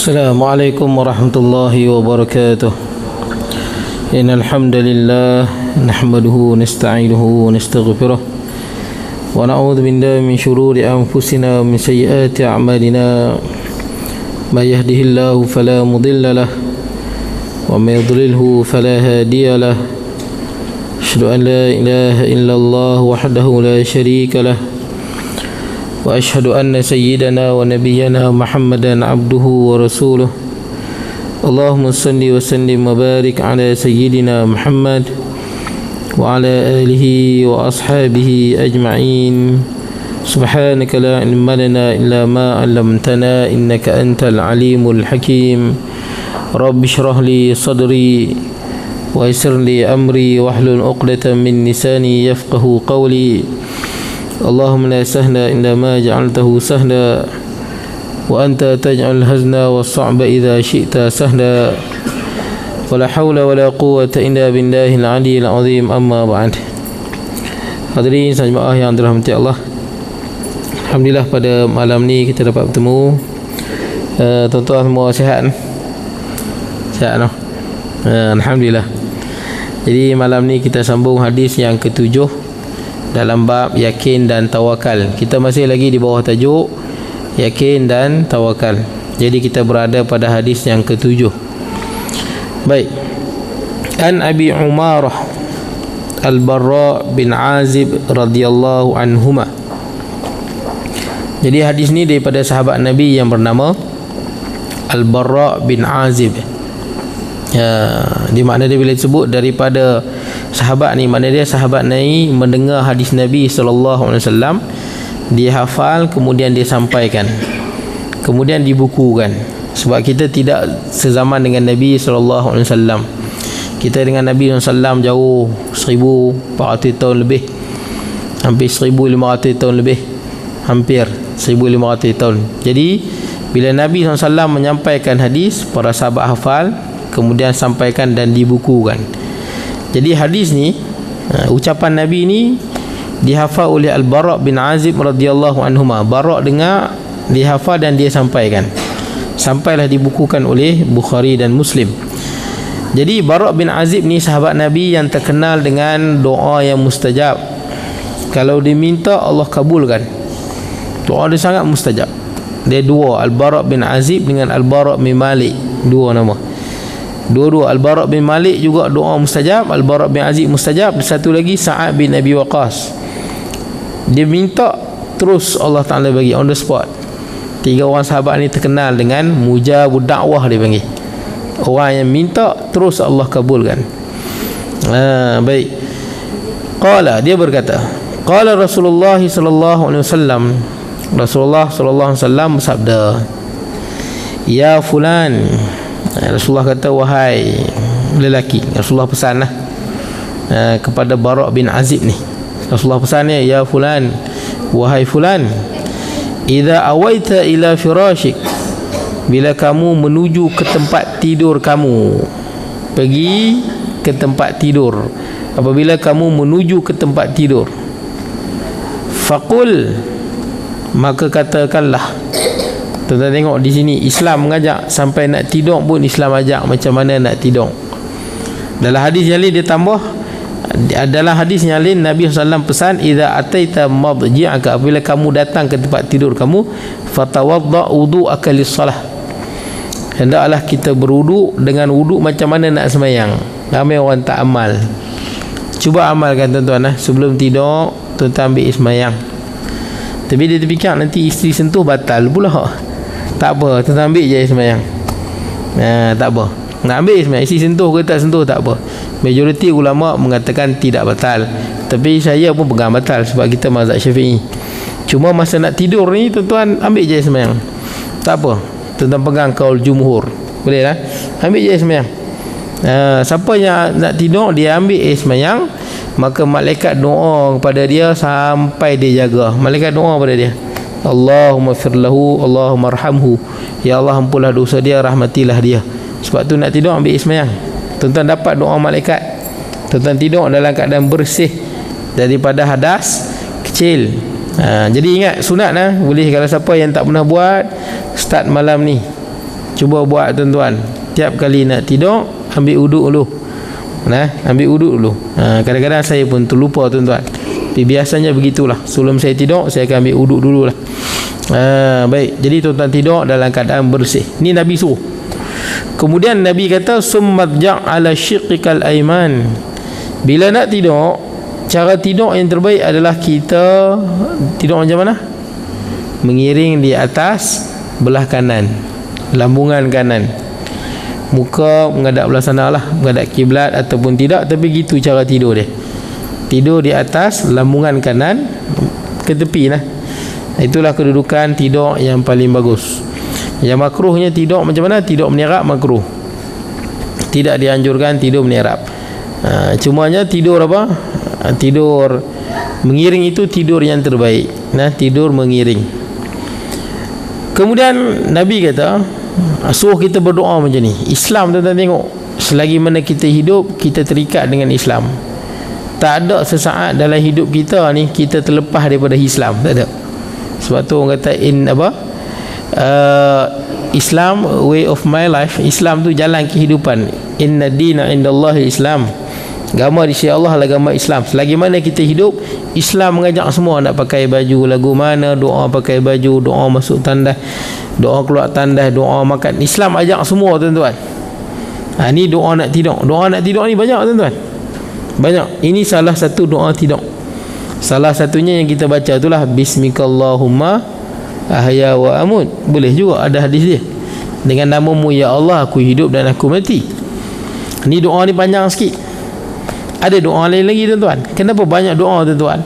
Assalamualaikum warahmatullahi wabarakatuh. Innal hamdalillah nahmaduhu wa nasta'inuhu wa nastaghfiruh wa na'udzu billahi min shururi anfusina wa min sayyiati a'malina. May yahdihillahu fala mudilla lahu wa may yudlilhu fala hadiya lahu. Asyhadu an la ilaha illallah wahdahu la syarika lahu wa asyhadu anna sayyidana wa nabiyyana Muhammadan abduhu wa rasuluh. Allahumma salli wa sallim wa barik ala sayyidina Muhammad wa ala alihi wa ashabihi ajma'in. Subhanaka la ilma lana illa ma 'allamtana innaka antal alimul hakim. Rabbi shrah li sadri wa yassir li amri wahlul 'uqdatam min lisani yafqahu qawli. Allahumma la sahla illa ma ja'altahu sahla wa anta taj'al hazna was-sa'ba idza syi'ta sahla. Wala haula wala quwwata illa billahil 'aliyyil 'azim. Amma ba'd. Hadirin jemaah yang dirahmati Allah, alhamdulillah pada malam ni kita dapat bertemu. Tuan-tuan semua sihat? Sihat no? Alhamdulillah. Jadi malam ni kita sambung hadis yang ketujuh dalam bab yakin dan tawakal. Kita masih lagi di bawah tajuk yakin dan tawakal. Jadi kita berada pada hadis yang ketujuh. Baik. An Abi Umarah Al-Barra bin Azib radhiyallahu anhuma. Jadi hadis ni daripada sahabat Nabi yang bernama Al-Barra bin Azib. Di makna dia bila disebut daripada sahabat ni, makna dia sahabat ni mendengar hadis Nabi SAW, dia hafal, kemudian dia sampaikan, kemudian dibukukan. Sebab kita tidak sezaman dengan Nabi SAW. Kita dengan Nabi SAW jauh 1400 tahun lebih, hampir 1500 tahun lebih, hampir 1500 tahun. Jadi bila Nabi SAW menyampaikan hadis, para sahabat hafal, kemudian sampaikan dan dibukukan. Jadi hadis ni, ucapan Nabi ni dihafal oleh Al-Bara bin Azib radhiyallahu anhuma. Bara dengar, dihafal dan dia sampaikan. Sampailah dibukukan oleh Bukhari dan Muslim. Jadi Bara bin Azib ni sahabat Nabi yang terkenal dengan doa yang mustajab. Kalau diminta Allah kabulkan. Doa dia sangat mustajab. Dia dua, Al-Bara bin Azib dengan Al-Bara bin Malik, dua nama. Dua-dua, Al-Bara bin Malik juga doa mustajab, Al-Bara bin Azib mustajab. Satu lagi Sa'ad bin Abi Waqqas, dia minta terus Allah Ta'ala bagi on the spot. Tiga orang sahabat ni terkenal dengan mujabud dakwah, dia panggil. Orang yang minta terus Allah kabulkan. Baik. Qala, dia berkata, qala Rasulullah sallallahu alaihi wasallam, Rasulullah sallallahu alaihi wasallam bersabda, ya fulan. Rasulullah kata, wahai lelaki. Rasulullah pesan kepada Bara bin Azib ni. Rasulullah pesannya, ya fulan, wahai fulan, idza awaita ila firashik, bila kamu menuju ke tempat tidur kamu, pergi ke tempat tidur, apabila kamu menuju ke tempat tidur, faqul, maka katakanlah. Tuan-tuan tengok di sini Islam mengajak sampai nak tidur pun Islam ajak macam mana nak tidur. Dalam hadis yang lain dia tambah, dalam hadis yang lain Nabi SAW pesan, idza ataita madji'aka, apabila kamu datang ke tempat tidur kamu, fatawadda wudu'aka lis-salah, hendaklah kita berwuduk dengan wuduk macam mana nak sembahyang. Ramai orang tak amal. Cuba amalkan tuan-tuan, sebelum tidur tuan-tuan ambil sembahyang. Tapi dia terfikir nanti isteri sentuh batal pula. Tak apa, tuan-tuan ambil je sembahyang. Tak apa, nak ambil sembahyang, isteri sentuh ke tak sentuh tak apa. Majoriti ulama mengatakan tidak batal, tapi saya pun pegang batal sebab kita mazhab Syafi'i. Cuma masa nak tidur ni tuan-tuan ambil je sembahyang. Tak apa, tuan-tuan pegang kaul jumhur, boleh lah, ambil je sembahyang. Siapa yang nak tidur dia ambil sembahyang, maka malaikat doa kepada dia sampai dia jaga. Malaikat doa kepada dia, Allahumma firlahu, Allahumma arhamhu, ya Allah ampunlah dosa dia, rahmatilah dia. Sebab tu nak tidur ambil sembahyang. Tuan-tuan dapat doa malaikat. Tuan-tuan tidur dalam keadaan bersih daripada hadas kecil. Jadi ingat sunat boleh, kalau siapa yang tak pernah buat, start malam ni Cuba buat tuan-tuan. Tiap kali nak tidur, ambil uduk dulu. Ambil uduk dulu. Kadang-kadang saya pun terlupa tuan-tuan. Tapi biasanya begitulah. Sebelum saya tidur, saya akan ambil uduk dululah. Baik. Jadi tuan-tuan tidur dalam keadaan bersih. Ni Nabi suruh. Kemudian Nabi kata summadja' ala syiqqikal aiman. Bila nak tidur, cara tidur yang terbaik adalah kita tidur macam mana? Mengiring di atas belah kanan, lambungan kanan. Muka menghadap belah sana lah, menghadap kiblat ataupun tidak, tapi gitu cara tidur dia. Tidur di atas lambungan kanan ke tepi lah. Itulah kedudukan tidur yang paling bagus. Yang makruhnya tidur macam mana? Tidur menyerap makruh. Tidak dianjurkan tidur menyerap. Cumanya tidur apa? Tidur mengiring itu tidur yang terbaik. Tidur mengiring. Kemudian Nabi kata suruh kita berdoa macam ni. Islam tuan-tuan tengok, selagi mana kita hidup, kita terikat dengan Islam. Tak ada sesaat dalam hidup kita ni kita terlepas daripada Islam. Tak ada. Sebab tu orang kata Islam way of my life. Islam tu jalan kehidupan. Inna dina indallahi Islam. Agama di sisi Allah adalah agama Islam. Selagi mana kita hidup, Islam mengajak semua nak pakai baju lagu mana, doa pakai baju, doa masuk tandas, doa keluar tandas, doa makan. Islam ajak semua tuan-tuan. Ni doa nak tidur. Doa nak tidur ni banyak tuan-tuan. Banyak. Ini salah satu doa tidur. Salah satunya yang kita baca itulah Bismikallahumma ahya wa amut. Boleh juga ada hadis dia. Dengan namamu ya Allah aku hidup dan aku mati. Ni doa ni panjang sikit. Ada doa lain lagi tuan-tuan. Kenapa banyak doa tuan-tuan?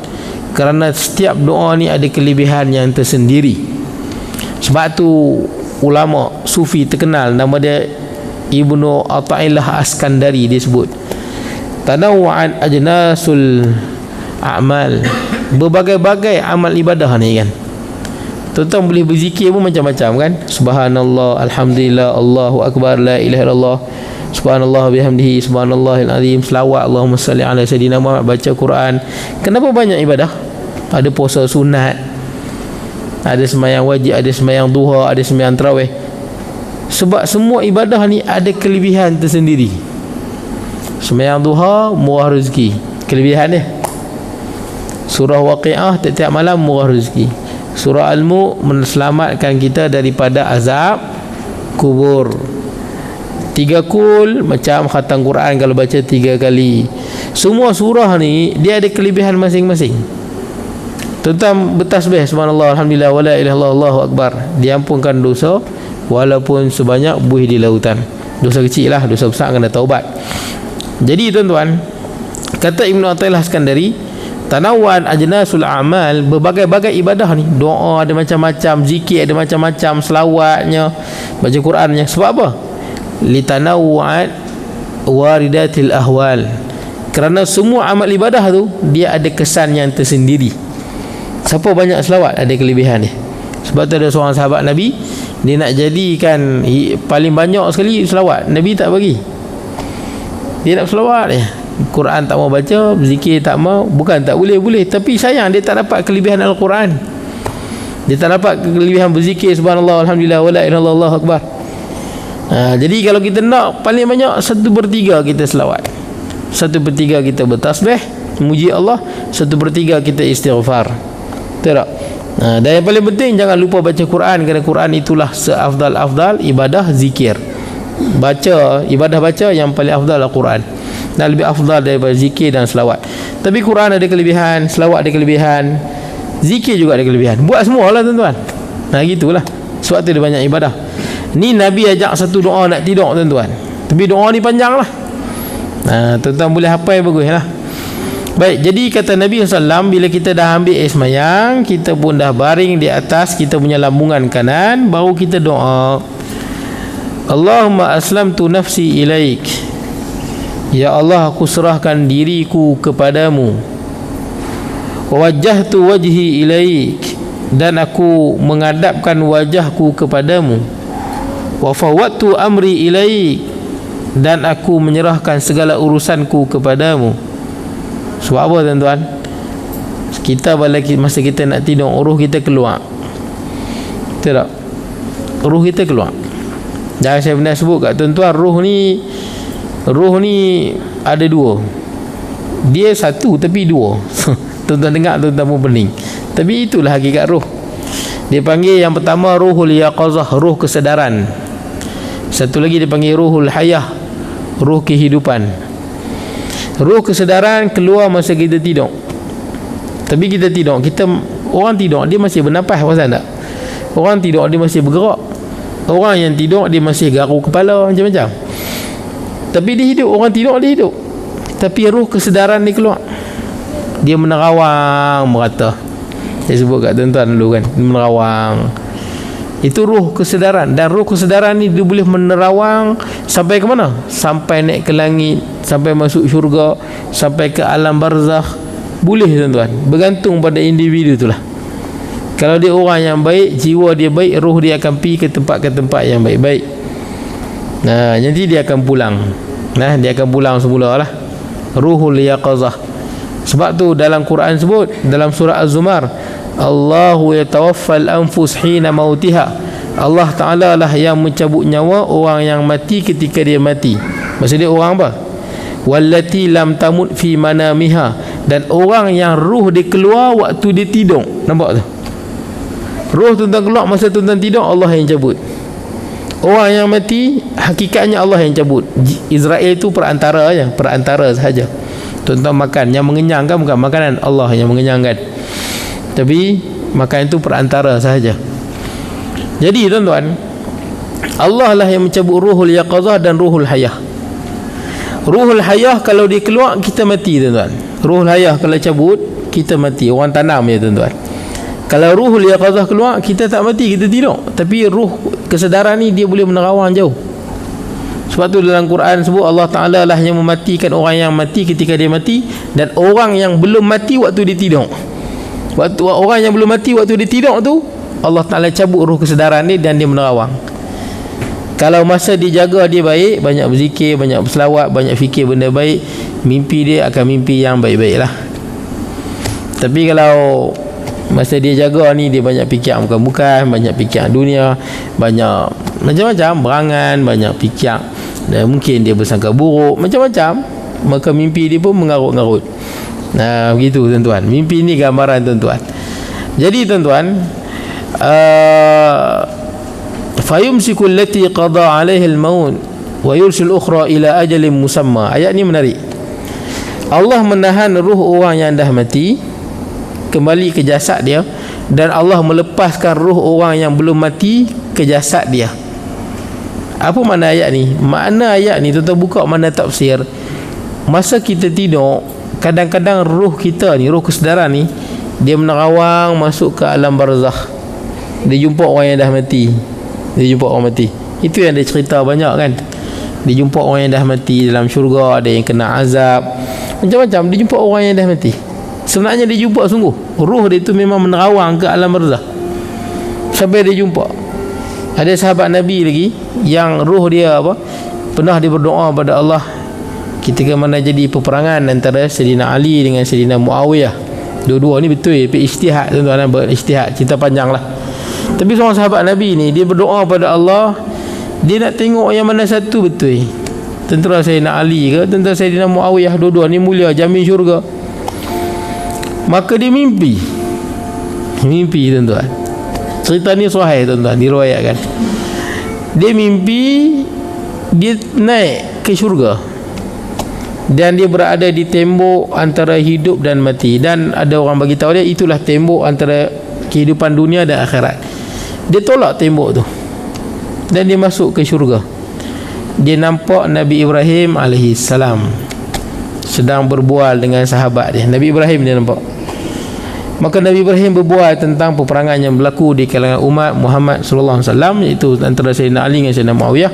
Kerana setiap doa ni ada kelebihan yang tersendiri. Sebab tu ulama sufi terkenal, nama dia Ibnu Athaillah Askandari, dia sebut tanawwa'an ajnasul a'mal. Berbagai-bagai amal ibadah ni kan. Tuan-tuan boleh berzikir pun macam-macam kan. Subhanallah, alhamdulillah, Allahu akbar, la ilaha illallah, subhanallah bihamdihi, subhanallahil azim, selawat, Allahumma salli ala sayyidina Muhammad, baca Quran. Kenapa banyak ibadah? Ada puasa sunat, ada sembahyang wajib, ada sembahyang duha, ada sembahyang tarawih. Sebab semua ibadah ni ada kelebihan tersendiri. Sembahyang duha murah rezeki, kelebihan dia. Surah Waqiah tiap-tiap malam murah rezeki. Surah Al-Mulk menyelamatkan kita daripada azab kubur. 3 kul macam khatam Quran kalau baca 3 kali. Semua surah ni dia ada kelebihan masing-masing. Tuan-tuan bertasbih subhanallah alhamdulillah wala ilaha illallah Allahu akbar, diampunkan dosa walaupun sebanyak buih di lautan. Dosa kecil lah, dosa besar kena taubat. Jadi tuan-tuan, kata Ibnu Athaillah Askandari, tanawwan ajnasul a'mal, berbagai-bagai ibadah ni. Doa ada macam-macam, zikir ada macam-macam, selawatnya, baca Qurannya. Sebab apa? Litanawwa'at waridatil ahwal. Kerana semua amal ibadah tu dia ada kesan yang tersendiri. Siapa banyak selawat ada kelebihan dia. Sebab tu ada seorang sahabat Nabi, dia nak jadikan paling banyak sekali selawat, Nabi tak bagi. Dia nak selawat dia, Quran tak mau baca, zikir tak mau. Bukan tak boleh, boleh, tapi sayang dia tak dapat kelebihan Al-Quran. Dia tak dapat kelebihan berzikir subhanallah alhamdulillah wala ilaha illallah Allahu akbar. Jadi kalau kita nak paling banyak 1/3 kita selawat, 1/3 kita bertasbih memuji Allah, 1/3 kita istighfar. Betul tak? Dan yang paling penting jangan lupa baca Quran, kerana Quran itulah seafdal-afdal ibadah zikir. Baca, ibadah baca yang paling afdal Al-Quran, dan lebih afdal daripada zikir dan selawat. Tapi Quran ada kelebihan, selawat ada kelebihan, zikir juga ada kelebihan. Buat semualah tuan-tuan. Gitulah. Sebab tu dia banyak ibadah. Ni Nabi ajak satu doa nak tidur tuan-tuan. Tapi doa ni panjang lah. Tuan-tuan boleh hafal bagus lah. Baik, jadi kata Nabi SAW, bila kita dah ambil air semayang, kita pun dah baring di atas kita punya lambungan kanan, baru kita doa, Allahumma aslamtu nafsi ilaik, ya Allah aku serahkan diriku kepadamu, wajjahtu wajhi ilaik, dan aku menghadapkan wajahku kepadamu, wa fawwadtu amri ilaik, dan aku menyerahkan segala urusanku kepadamu. Sebab apa tuan-tuan? Kita masa kita nak tidur, ruh kita keluar. Betul tak? Ruh kita keluar. Dan saya pernah sebut kat tuan-tuan, roh ni ada dua. Dia satu tapi dua. Tuan-tuan dengar, tuan-tuan pun pening. Tapi itulah hakikat roh. Dia panggil yang pertama ruhul yaqazah, roh kesedaran. Satu lagi dia panggil ruhul hayah, roh kehidupan. Roh kesedaran keluar masa kita tidur. Tapi kita tidur, orang tidur dia masih bernafas, pasal tak? Orang tidur dia masih bergerak. Orang yang tidur dia masih garu kepala macam-macam. Tapi dia hidup, orang tidur dia hidup. Tapi roh kesedaran dia keluar. Dia menerawang merata. Saya sebut kat tuan-tuan dulu kan, menerawang. Itu roh kesedaran. Dan roh kesedaran ni dia boleh menerawang sampai ke mana? Sampai naik ke langit, sampai masuk syurga, sampai ke alam barzakh. Boleh tuan-tuan. Bergantung pada individu itulah. Kalau dia orang yang baik, jiwa dia baik, roh dia akan pergi ke tempat yang baik-baik. Nah, nanti dia akan pulang. Nah, dia akan pulang semula lah. Ruhul yaqazah. Sebab tu dalam Quran sebut, dalam surah Az-Zumar, Allahu yatawaffal anfus hina mautiha. Allah Ta'ala lah yang mencabut nyawa orang yang mati ketika dia mati. Maksud dia orang apa? Wallati lam tamut fi manamiha. Dan orang yang roh dia keluar waktu dia tidur. Nampak tu? Roh tuan-tuan keluar masa tuan-tuan tidur, Allah yang cabut. Orang yang mati hakikatnya Allah yang cabut. Israel itu perantara aja, perantara sahaja. Tuan-tuan makan, yang mengenyangkan bukan makanan, Allah yang mengenyangkan. Tapi makan itu perantara sahaja. Jadi tuan-tuan, Allah lah yang mencabut ruhul yaqazah dan ruhul hayah. Ruhul hayah kalau dia keluar, kita mati tuan-tuan. Ruhul hayah kalau cabut, kita mati. Orang tanam ya tuan-tuan. Kalau ruhul yaqazah keluar, kita tak mati, kita tidur. Tapi ruh kesedaran ni dia boleh menerawang jauh. Sebab tu dalam Quran sebut Allah Ta'ala lah yang mematikan orang yang mati ketika dia mati, dan orang yang belum mati waktu dia tidur. Waktu orang yang belum mati waktu dia tidur tu, Allah Ta'ala cabut ruh kesedaran dia dan dia menerawang. Kalau masa dia jaga dia baik, banyak berzikir, banyak berselawat, banyak fikir benda baik, mimpi dia akan mimpi yang baik-baik lah. Tapi kalau masa dia jaga ni, dia banyak fikir bukan-bukan, banyak fikir dunia, banyak macam-macam, berangan, banyak fikir, dan mungkin dia bersangka buruk, macam-macam, maka mimpi dia pun mengarut-ngarut. Nah, begitu tuan-tuan. Mimpi ni gambaran tuan-tuan. Jadi tuan-tuan, fayumsiku allati qada 'alaiha al-maut wa yursil ukhra ila ajalin musamma. Ayat ni menarik. Allah menahan ruh orang yang dah mati kembali ke jasad dia, dan Allah melepaskan ruh orang yang belum mati ke jasad dia. Apa makna ayat ni? Makna ayat ni tuan-tuan buka makna tafsir. Masa kita tidur, kadang-kadang ruh kita ni, ruh kesedaran ni, dia menerawang masuk ke alam barzakh. Dia jumpa orang yang dah mati. Dia jumpa orang mati. Itu yang dia cerita banyak kan. Dia jumpa orang yang dah mati dalam syurga, ada yang kena azab, macam-macam. Dia jumpa orang yang dah mati. Sebenarnya dia jumpa sungguh. Ruh dia tu memang menerawang ke alam barzakh sampai dia jumpa. Ada sahabat Nabi lagi yang ruh dia pernah dia berdoa pada Allah ketika mana jadi peperangan antara Sayyidina Ali dengan Sayyidina Muawiyah. Dua-dua ni betul ijtihad tuan-tuan, berijtihad, cerita panjang lah. Tapi seorang sahabat Nabi ni, dia berdoa pada Allah, dia nak tengok yang mana satu betul, tentera Sayyidina Ali ke tentera Sayyidina Muawiyah. Dua-dua ni mulia, jamin syurga. Maka dia mimpi tuan-tuan. Cerita ni sahih tuan-tuan, diriwayatkan. Dia mimpi dia naik ke syurga, dan dia berada di tembok antara hidup dan mati. Dan ada orang bagi tahu dia itulah tembok antara kehidupan dunia dan akhirat. Dia tolak tembok tu dan dia masuk ke syurga. Dia nampak Nabi Ibrahim alaihissalam sedang berbual dengan sahabat dia. Nabi Ibrahim dia nampak. Maka Nabi Ibrahim berbual tentang peperangan yang berlaku di kalangan umat Muhammad sallallahu alaihi wasallam, iaitu antara Sayyidina Ali dengan Sayyidina Muawiyah.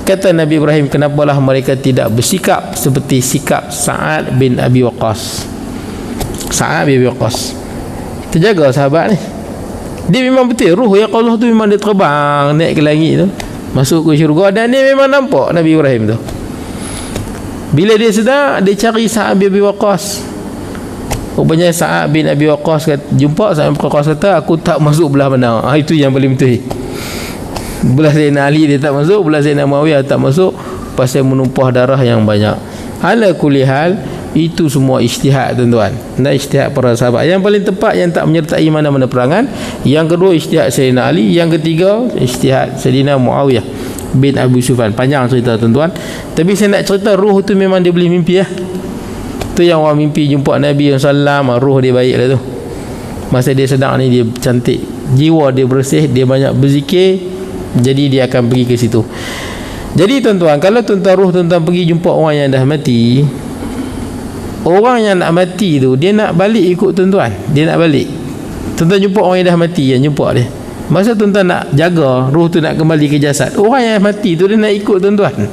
Kata Nabi Ibrahim, kenapalah mereka tidak bersikap seperti sikap Sa'ad bin Abi Waqqas. Sa'ad bin Abi Waqqas terjaga sahabat ni. Dia memang betul, ruh yang Allah tu memang dia terbang naik ke langit tu, masuk ke syurga, dan dia memang nampak Nabi Ibrahim tu. Bila dia sedar, dia cari Sa'ad bin Abi Waqqas. Rupanya Sa'ad bin Abi Waqqas jumpa Sa'ad bin Abi Waqqas kata, aku tak masuk belah mana. Itu yang paling betul. Belah Sayyidina Ali dia tak masuk, belah Sayyidina Muawiyah tak masuk pasal menumpah darah yang banyak. Ala kulli hal, itu semua ijtihad tuan-tuan. Dan ijtihad para sahabat. Yang paling tepat yang tak menyertai mana-mana perangan. Yang kedua ijtihad Sayyidina Ali, yang ketiga ijtihad Sayyidina Muawiyah bin Abu Sufyan. Panjang cerita tuan-tuan. Tapi saya nak cerita ruh tu memang dia boleh mimpi ya. Tu yang orang mimpi jumpa Nabi SAW, ruh dia baik lah tu. Masa dia sedang ni dia cantik, jiwa dia bersih, dia banyak berzikir, jadi dia akan pergi ke situ. Jadi tuan-tuan, kalau tuan-tuan ruh tuan-tuan pergi jumpa orang yang dah mati, orang yang nak mati tu dia nak balik ikut tuan-tuan. Dia nak balik. Tuan-tuan jumpa orang yang dah mati, yang jumpa dia. Masa tuan-tuan nak jaga ruh tu nak kembali ke jasad, orang yang mati tu dia nak ikut tuan-tuan.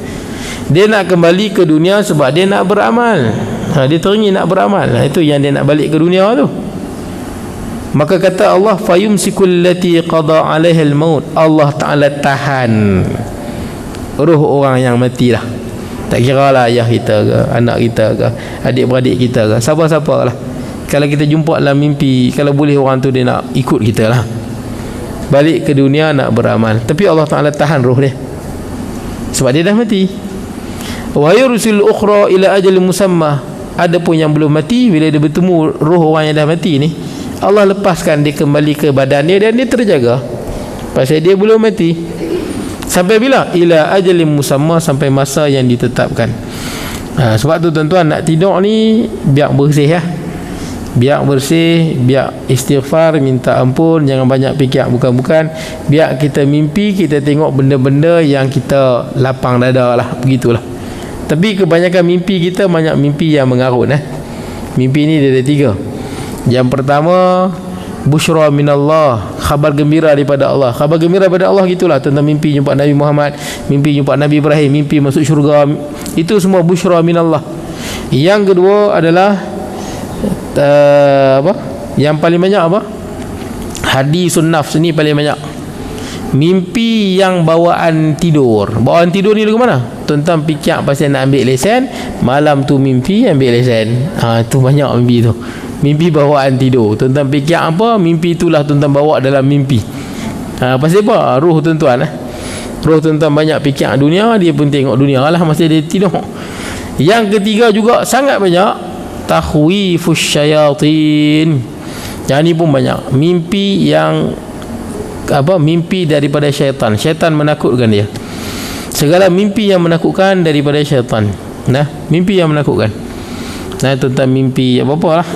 Dia nak kembali ke dunia sebab dia nak beramal. Dia teringin nak beramal. Itu yang dia nak balik ke dunia tu. Maka kata Allah, fayumsikul lati qada 'alaiha al-maut. Allah Taala tahan ruh orang yang mati lah. Tak kira lah ayah kita ke, anak kita ke, adik-beradik kita ke, siapa-siapa lah. Kalau kita jumpa dalam mimpi, kalau boleh orang tu dia nak ikut kita lah, balik ke dunia nak beramal. Tapi Allah Ta'ala tahan roh dia sebab dia dah mati. Wa yursil ukhra ila ajalin musamma. Ada pun yang belum mati, bila dia bertemu roh orang yang dah mati ni, Allah lepaskan dia kembali ke badan dia dan dia terjaga pasal dia belum mati. Sampai bila? Ila ajalin musamma, sampai masa yang ditetapkan. Sebab tu tuan-tuan, nak tidur ni biar bersih ya. Biar bersih, biar istighfar, minta ampun, jangan banyak fikir bukan-bukan. Biar kita mimpi, kita tengok benda-benda yang kita lapang dada lah, begitulah. Tapi kebanyakan mimpi kita banyak mimpi yang mengarut. Mimpi ni dia ada 3. Yang pertama, busyra minallah, khabar gembira daripada Allah. Khabar gembira daripada Allah gitulah, tentang mimpi jumpa Nabi Muhammad, mimpi jumpa Nabi Ibrahim, mimpi masuk syurga. Itu semua busyra minallah. Yang kedua adalah yang paling banyak apa? Hadisun nafs, ni paling banyak. Mimpi yang bawaan tidur. Bawaan tidur ni lagu mana? Tuan-tuan fikir pasal nak ambil lesen, malam tu mimpi ambil lesen. Tu banyak mimpi tu. Mimpi bawaan tidur. Tuan-tuan fikir apa? Mimpi itulah tuan-tuan bawa dalam mimpi. Pasal apa? Ruh tuan-tuan. Ruh tuan-tuan banyak fikir dunia, dia pun tengok dunia lah masa dia tidur. Yang ketiga juga sangat banyak, takhwifus syayatin. Yang ni pun banyak. Mimpi yang mimpi daripada syaitan. Syaitan menakutkan dia. Segala mimpi yang menakutkan daripada syaitan. Mimpi yang menakutkan. Tuan-tuan mimpi apa-apa lah.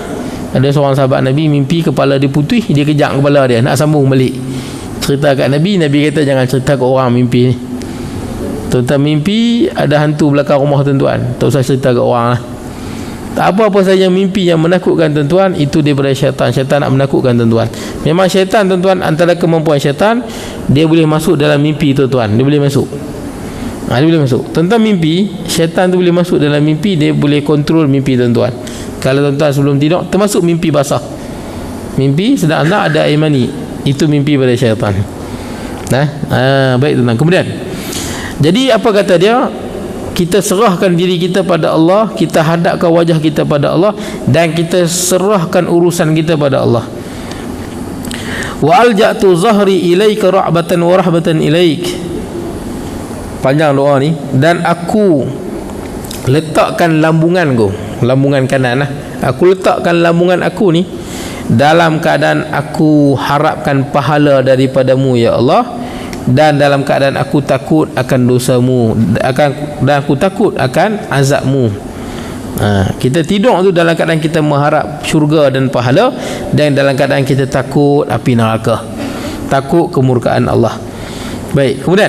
Ada seorang sahabat Nabi mimpi kepala dia putih, dia kejak kepala dia, nak sambung balik. Cerita kat Nabi, Nabi kata jangan cerita kat orang mimpi ni. Tuan-tuan mimpi ada hantu belakang rumah tuan-tuan, tak usah cerita kat orang lah. Apa-apa saja mimpi yang menakutkan tuan-tuan, itu daripada syaitan. Syaitan nak menakutkan tuan-tuan. Memang syaitan tuan-tuan, antara kemampuan syaitan, dia boleh masuk dalam mimpi tuan-tuan. Dia boleh masuk. Dia boleh masuk. Tuan-tuan mimpi, syaitan tu boleh masuk dalam mimpi, dia boleh kontrol mimpi tuan-tuan. Kalau tuan-tuan sebelum tidur, termasuk mimpi basah. Mimpi sedang ada air mani, itu mimpi pada syaitan. Baik tuan-tuan. Kemudian, jadi apa kata dia? Kita serahkan diri kita pada Allah, kita hadapkan wajah kita pada Allah, dan kita serahkan urusan kita pada Allah. Wa alja'tu zahri ilaika ra'batan wa rahbatan ilaik. Panjang doa ni. Dan aku letakkan lambunganku, lambungan kanan lah. Aku letakkan lambungan aku ni dalam keadaan aku harapkan pahala daripadamu ya Allah, dan dalam keadaan aku takut akan dosamu, dan aku takut akan azabmu. Kita tidur tu dalam keadaan kita mengharap syurga dan pahala, dan dalam keadaan kita takut api neraka, takut kemurkaan Allah. Baik, kemudian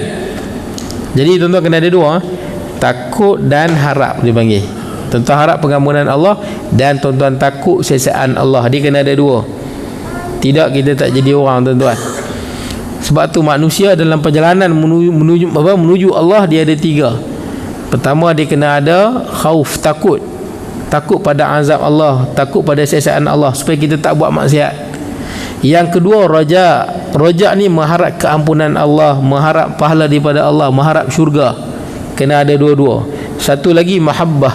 jadi tuan-tuan kena ada 2, takut dan harap dipanggil. Tuan-tuan harap pengampunan Allah, dan tuan-tuan takut siksaan Allah. Dia kena ada 2. Tidak, kita tak jadi orang tuan-tuan. Sebab tu manusia dalam perjalanan menuju Allah, dia ada 3. Pertama, dia kena ada khauf, takut. Takut pada azab Allah, takut pada siksaan Allah, supaya kita tak buat maksiat. Yang kedua, raja. Raja ni mengharap keampunan Allah, mengharap pahala daripada Allah, mengharap syurga. Kena ada 2-2. Satu lagi mahabbah,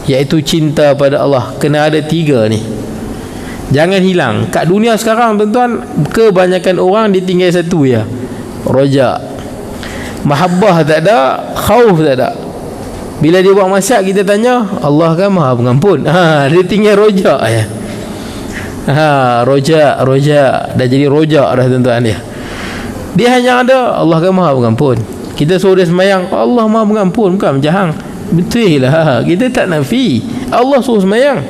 iaitu cinta pada Allah. Kena ada 3 ni. Jangan hilang. Kat dunia sekarang tuan-tuan, kebanyakan orang ditinggal satu ya, roja. Mahabbah tak ada, khauf tak ada. Bila dia buat maksiat kita tanya, Allah kan Maha Pengampun. Dia tinggal rojak ya. Rojak dah jadi rojak dah tuan-tuan dia. Dia hanya ada Allah kan Maha Pengampun. Kita suruh dia sembahyang, Allah Maha Pengampun, bukan macam hang. Betul lah. Kita tak nafi. Allah suruh sembahyang.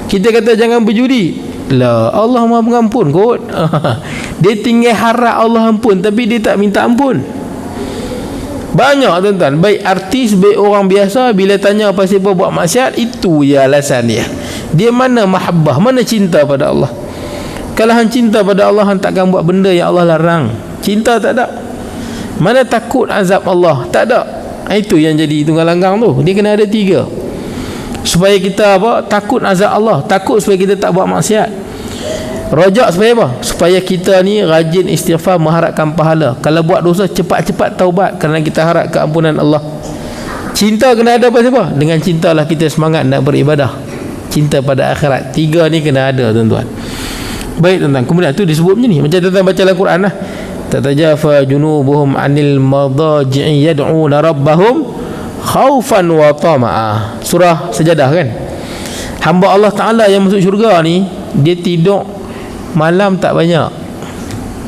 Kita kata jangan berjudi. Lah, Allah Maha Pengampun kot. Dia tinggal harap Allah ampun, tapi dia tak minta ampun. Banyak tuan-tuan, baik artis, baik orang biasa, bila tanya apa siapa buat maksiat, itu je alasan dia. Dia mana mahabbah, mana cinta pada Allah. Kalau hang cinta pada Allah, hang takkan buat benda yang Allah larang. Cinta tak ada. Mana takut azab Allah, tak ada. Itu yang jadi tunggal langgang tu. Dia kena ada 3. Supaya kita apa? Takut azab Allah, takut supaya kita tak buat maksiat. Rojak supaya apa? Supaya kita ni rajin istighfar, mengharapkan pahala. Kalau buat dosa, cepat-cepat taubat, kerana kita harap keampunan Allah. Cinta kena ada apa siapa? Dengan cintalah kita semangat nak beribadah. Cinta pada akhirat. 3 ni kena ada tuan-tuan. Baik tuan-tuan, kemudian tu disebut macam ni. Macam tuan-tuan baca dalam Quran lah. Tatajafa junubuhum anil madaji'i yad'una rabbahum khaufan wa tama'a. Surah Sajadah kan. Hamba Allah Ta'ala yang masuk syurga ni, dia tidur malam tak banyak.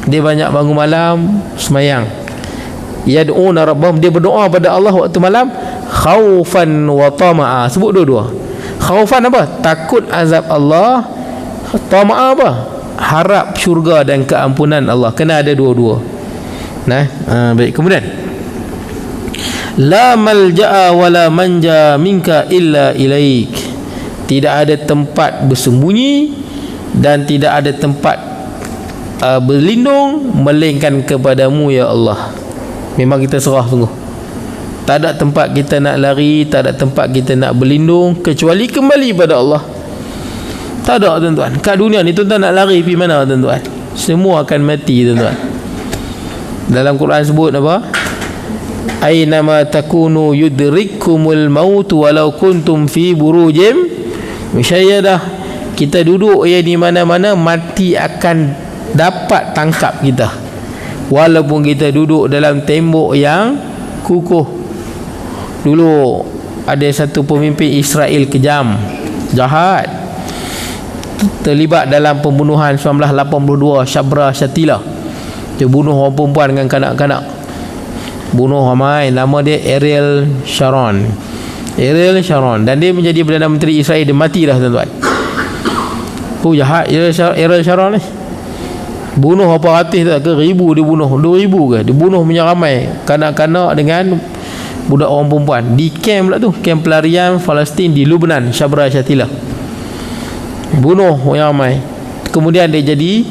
Dia banyak bangun malam, semayang. Yad'una rabbahum, dia berdoa pada Allah waktu malam, khaufan wa tama'a. Sebut dua-dua. Khaufan apa? Takut azab Allah. Tama'a apa? Harap syurga dan keampunan Allah. Kena ada dua-dua. Nah, baik. Kemudian la malja'a wa la manja minka illa ilaik. Tidak ada tempat bersembunyi dan tidak ada tempat berlindung melainkan kepadamu ya Allah. Memang kita serah sungguh. Tak ada tempat kita nak lari, tak ada tempat kita nak berlindung kecuali kembali pada Allah. Tak ada tuan-tuan. Kat dunia ni tuan-tuan nak lari pergi mana tuan-tuan? Semua akan mati tuan-tuan. Dalam Quran sebut apa? Aynama takunu yudrikkumul maut walau kuntum fi burujim musyayyadah. Kita duduk ya di mana-mana, mati akan dapat tangkap kita. Walaupun kita duduk dalam tembok yang kukuh. Dulu ada satu pemimpin Israel kejam, jahat, terlibat dalam pembunuhan 1982 Sabra Shatila. Dia bunuh orang perempuan dengan kanak-kanak. Bunuh ramai. Nama dia Ariel Sharon. Dan dia menjadi Perdana Menteri Israel. Dia mati dah tuan-tuan. Jahat Ariel Sharon ni. Bunuh apa ratus tak ke? 1,000 dia bunuh. 2,000 ke? Dia bunuh punya ramai kanak-kanak dengan budak orang perempuan. Di camp pula tu, camp pelarian Palestin di Lebanon, Sabra Shatila. Bunuh yang ramai. Kemudian dia jadi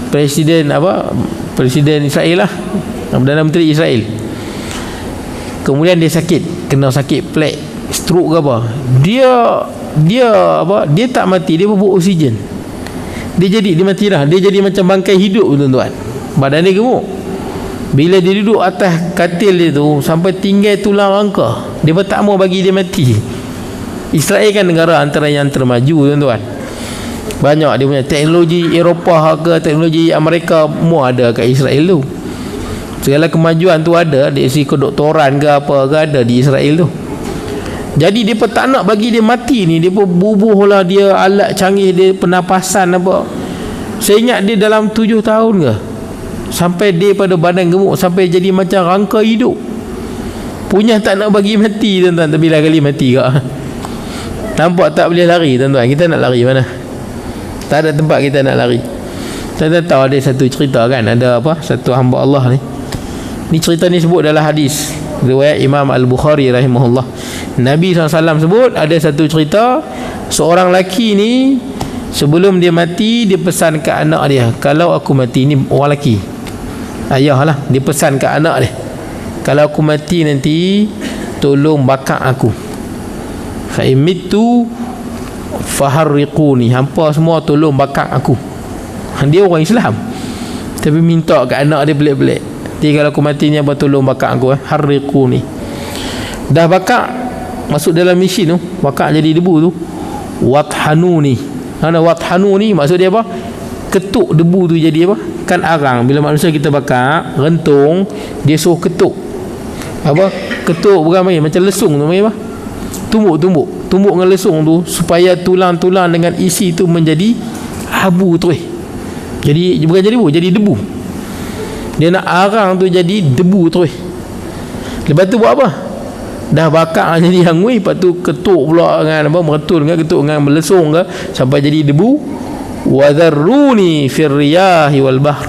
Presiden Israel lah, Perdana Menteri Israel. Kemudian dia sakit, kena sakit plek, stroke ke apa. Dia tak mati, dia berbuk oksigen. Dia mati dah. Dia jadi macam bangkai hidup tuan-tuan. Badan dia gemuk. Bila dia duduk atas katil dia tu, sampai tinggal tulang rangka, dia pun tak mau bagi dia mati. Israel kan negara antara yang termaju tuan-tuan. Banyak dia punya teknologi Eropah ke teknologi Amerika, semua ada kat Israel tu. Segala kemajuan tu ada. Dari segi kedoktoran ke apa ke ada di Israel tu. Jadi dia pun tak nak bagi dia mati ni. Dia pun bubuh lah dia alat canggih dia, pernafasan apa. Saya ingat dia dalam 7 tahun ke, sampai dia pada badan gemuk, sampai jadi macam rangka hidup. Punya tak nak bagi mati tuan-tuan. Tapi lah kali mati kak. Nampak tak boleh lari tuan-tuan. Kita nak lari mana? Tak ada tempat kita nak lari. Tuan-tuan tahu ada satu cerita kan, ada apa, satu hamba Allah ni. Ni cerita ni sebut dalam hadis riwayat Imam Al-Bukhari rahimahullah. Nabi SAW sebut ada satu cerita, seorang lelaki ni sebelum dia mati, dia pesan ke anak dia, kalau aku mati, ni orang lelaki, ayah lah, dia pesan ke anak dia, kalau aku mati nanti tolong bakar aku. Fa imittu faharriquni, hampa semua tolong bakar aku. Dia orang Islam tapi minta ke anak dia pelik-pelik, jadi kalau aku mati ni apa, tolong bakar aku, harriquni. Dah bakar, masuk dalam mesin tu, bakar jadi debu tu, wathanuni. Wathanu ni maksud dia apa? ketuk debu tu jadi apa? Kan arang. Bila manusia kita bakar rentung, dia suruh ketuk. Apa? Ketuk bukan main, macam lesung tu main apa? Tumbuk dengan lesung tu supaya tulang-tulang dengan isi tu menjadi abu terus. Jadi bukan jadi abu, jadi debu. Dia nak arang tu jadi debu terus. Lepas tu buat apa? Dah bakar jadi hangui, lepas tu ketuk pula dengan apa, meretul dengan ketuk dengan melesung ke sampai jadi debu. Wadharruni fir riyahi wal bahr,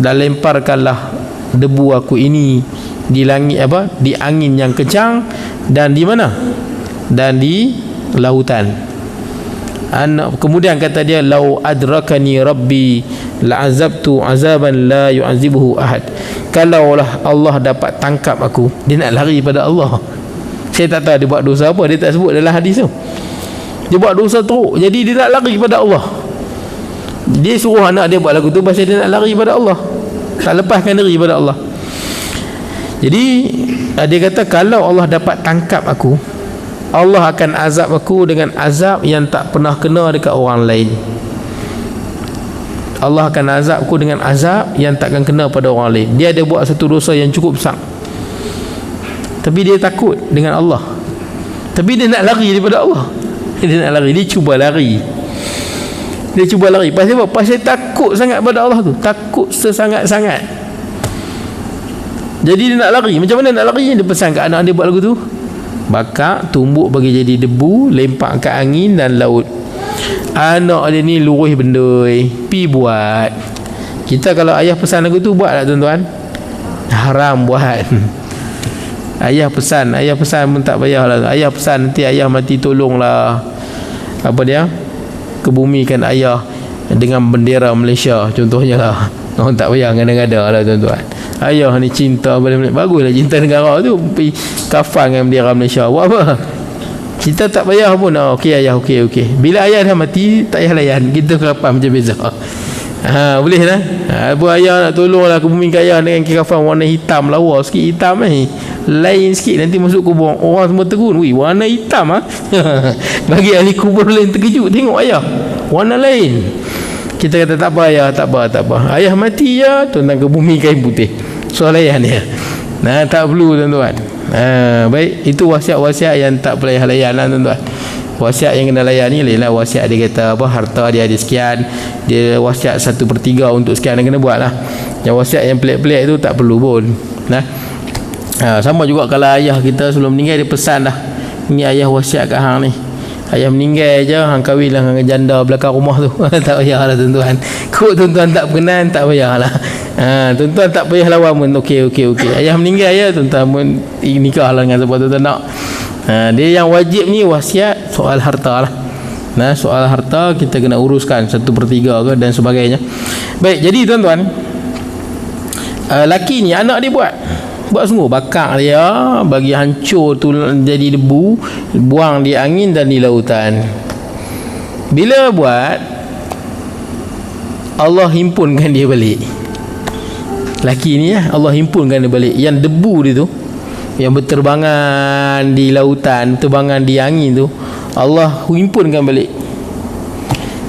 dan lemparkanlah debu aku ini di langit apa, di angin yang kencang, dan di mana, dan di lautan. Kemudian kata dia, lau adrakani rabbi la'azabtu azaban la yu'azibuhu ahad. Kalaulah Allah dapat tangkap aku, dia nak lari pada Allah. Saya tak tahu dia buat dosa apa, dia tak sebut dalam hadis tu. Dia buat dosa teruk, jadi dia nak lari pada Allah. Dia suruh anak dia buat lagu tu pasal dia nak lari pada Allah, tak lepaskan diri pada Allah. Jadi dia kata, kalau Allah dapat tangkap aku, Allah akan azab aku dengan azab yang tak pernah kena dekat orang lain. Allah akan azab aku dengan azab yang takkan kena pada orang lain. Dia ada buat satu dosa yang cukup besar, tapi dia takut dengan Allah, tapi dia nak lari daripada Allah. Dia nak lari, dia cuba lari. Pasal apa? Pasal takut sangat pada Allah tu, takut sesangat-sangat. Jadi dia nak lari. Macam mana nak lari? Dia pesan kat anak dia buat lagu tu, bakar, tumbuk bagi jadi debu, lempar ke angin dan laut. Anak dia ni luruh benda, pi buat. Kita kalau ayah pesan lagu tu, buat tak tuan-tuan? Haram buat. Ayah pesan pun tak payahlah. Ayah pesan nanti ayah mati tolonglah apa dia, kebumikan ayah dengan bendera Malaysia contohnya lah. Orang tak payah ngada-ngada lah tuan-tuan. Ayah ni cinta baguslah cinta negara tu, pergi kafan dengan bendera Malaysia. Buat apa? Kita tak payah pun. Okey ayah, okey. Bila ayah dah mati, tak payah layan. Kita kafan macam beza. Boleh lah. Apa ayah nak tolonglah kebumikan ayah dengan kafan warna hitam, lawa sikit hitam lain sikit, nanti masuk kubur orang semua tergun, wih warna hitam bagi ahli kubur lain terkejut, tengok ayah warna lain. Kita kata tak apa ayah, tak apa, ayah mati ya, tuan-tuan ke bumi kain putih, soal layan dia. Tak perlu tuan-tuan. Baik, itu wasiat-wasiat yang tak payah layan lah tuan-tuan. Wasiat yang kena layan ni lah wasiat dia kata apa, harta dia ada sekian, dia wasiat 1/3 untuk sekian, dia kena buat lah. Yang wasiat yang pelik-pelik tu tak perlu pun. Sama juga kalau ayah kita sebelum meninggal dia pesan dah, ni ayah wasiat kat hang ni, ayah meninggal je hang kahwin lah dengan janda belakang rumah tu. Tak payahlah tuan-tuan. Kok tuan-tuan tak berkenan, tak payahlah. Tuan-tuan tak payah lawan pun. Okey. Ayah meninggal ya, tuan-tuan pun nikahlah dengan siapa tuan-tuan nak. Dia yang wajib ni wasiat soal harta lah. Soal harta kita kena uruskan 1/3 ke dan sebagainya. Baik, jadi tuan-tuan, laki ni anak dia buat semua, bakar dia, bagi hancur tu jadi debu, buang di angin dan di lautan. Bila buat, Allah himpunkan dia balik. Laki ni Allah himpunkan dia balik. Yang debu dia tu, yang berterbangan di lautan, terbangan di angin tu, Allah himpunkan balik,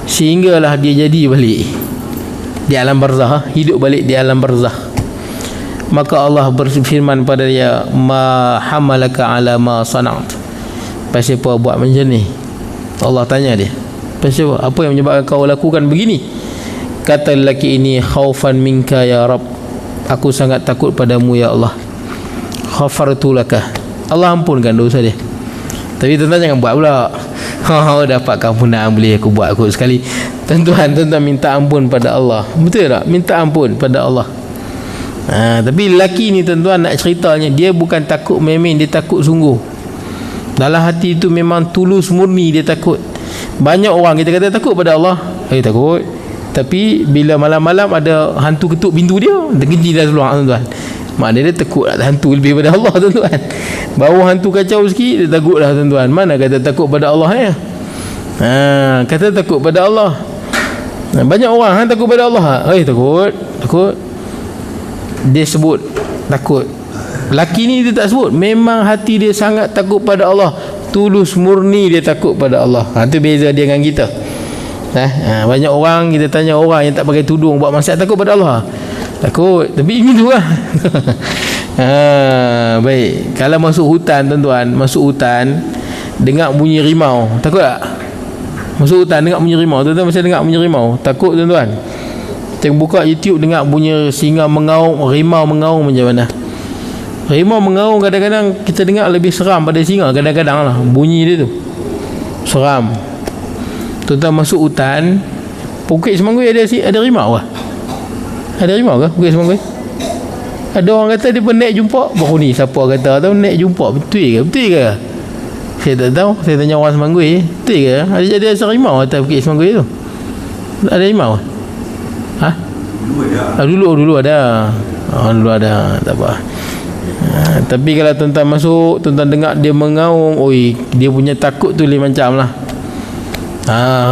sehinggalah dia jadi balik di alam barzah, hidup balik di alam barzah. Maka Allah berfirman pada dia, ma hamalaka ala ma sana'at, pasal apa buat macam ni? Allah tanya dia, pasal apa yang menyebabkan kau lakukan begini? Kata lelaki ini, khaufan minka ya Rabb, aku sangat takut padamu ya Allah. Ghafartu laka, Allah ampunkan dosa dia. Tapi tuan-tuan jangan buat pula. Dapat keampunan boleh aku buat kot sekali. Tuan-tuan minta ampun pada Allah. Betul tak? Minta ampun pada Allah. Tapi lelaki ni tuan-tuan, nak ceritanya, dia bukan takut main-main, dia takut sungguh. Dalam hati tu memang tulus murni dia takut. Banyak orang kita kata takut pada Allah, takut, tapi bila malam-malam ada hantu ketuk pintu dia tergenji dah seluar tuan-tuan. Maknanya dia takut hantu lebih pada Allah tuan-tuan. Baru hantu kacau sikit dia takut dah tuan-tuan. Mana kata takut pada Allah ya? Kata takut pada Allah. Banyak orang takut pada Allah. Takut. Dia sebut takut. Laki ni dia tak sebut, memang hati dia sangat takut pada Allah, tulus murni dia takut pada Allah. Itu beza dia dengan kita. Banyak orang kita tanya orang yang tak pakai tudung buat maksiat takut pada Allah. Takut, tapi itu lah. Baik, kalau masuk hutan tuan-tuan, masuk hutan dengar bunyi rimau, takut tak? Masuk hutan dengar bunyi rimau, tuan-tuan mesti dengar bunyi rimau, takut tuan-tuan? Tengok buka YouTube dengar bunyi singa mengaum, rimau mengaum macam mana? Rimau mengaum kadang-kadang kita dengar lebih seram pada singa, kadang-kadang lah bunyi dia tu seram. Tuan-tuan masuk hutan, Bukit Semangui ada rimau lah. Ada rimau ke Bukit Semangui? Ada orang kata dia pun naik jumpa. Baru ni siapa kata tahu naik jumpa, betul ke? Betul ke? Saya tak tahu. Saya tanya orang Semangui, betul ke? Ada rimau atas Bukit Semangui tu? Ada rimau? Dulu ada. Dulu ada. Tak apa. Tapi kalau tuan-tuan masuk, tuan-tuan dengar dia mengaum, oi, dia punya takut tu lain macam lah.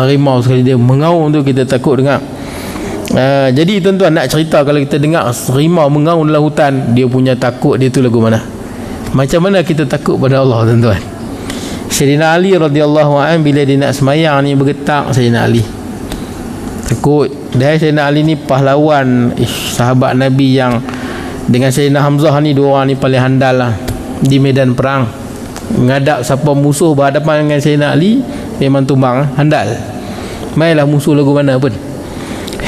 Rimau sekali dia mengaum tu kita takut dengar. Jadi tuan-tuan nak cerita kalau kita dengar rimau mengaum dalam hutan, dia punya takut dia tu lagu mana? Macam mana kita takut pada Allah tuan-tuan? Sayyidina Ali radhiyallahu anhu bila dia nak semayang ni bergetak Sayyidina Ali. Takut. Dan Sayyidina Ali ni pahlawan, sahabat Nabi yang dengan Sayyidina Hamzah ni, dua orang ni paling handal lah di medan perang. Ngadap siapa musuh berhadapan dengan Sayyidina Ali memang tumbang, handal. Mainlah musuh lagu mana pun